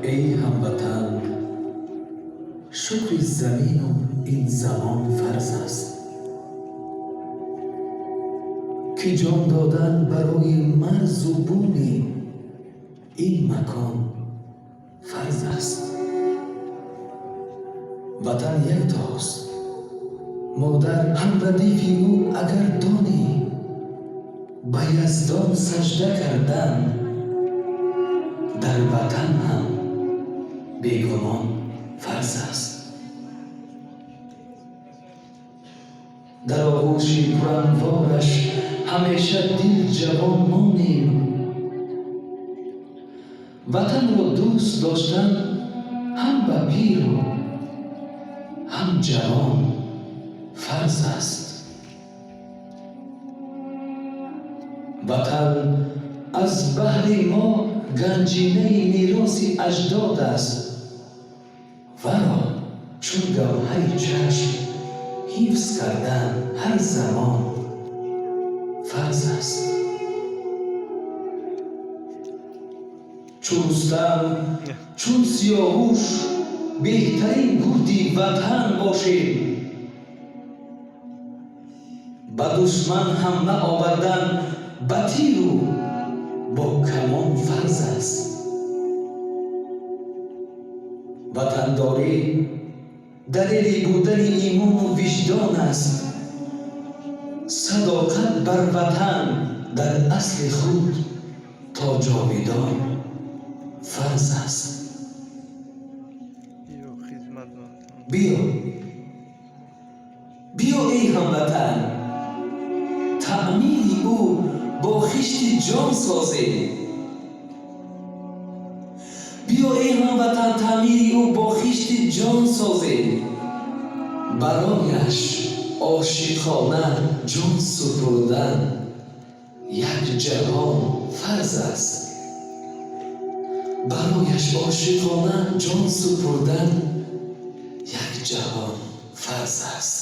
ای هموطن، شکر زمین و این زمان فرض است که جان دادن برای مرز و بوم این مکان فرض است. وطن یک تاست، مادر هم ردیف او اگر دانی، به یزدان سجده کردن در وطن هم بیگمان فرض است. در آغوش پرانوارش همیشه دل جوان مانیم. وطن را دوست داشتن هم به پیر و هم جوان فرض است. وطن از بحر ما گنجینه میراث اجداد است، ورا چون گوهر چشم حفظ کردن هر زمان فرض است. چون رستم، چون سیاوش بهترین گردی وطن باشیم، به دشمن حمله آوردن به تیر و با کمان فرض است. وطنداری دلیل بودن ایمان و وجدان است. صداقت بر وطن در اصل خود تا جاویدان فرض است. بیا ای هموطن، تعمیر او با خشت جان سازیم. بیا ای هموطن، تعمیر او با خشت جان سازیم. برایش عاشقانه جان سپردن یک جهان فرض است. برایش عاشقانه جان سپردن یک جهان فرض است.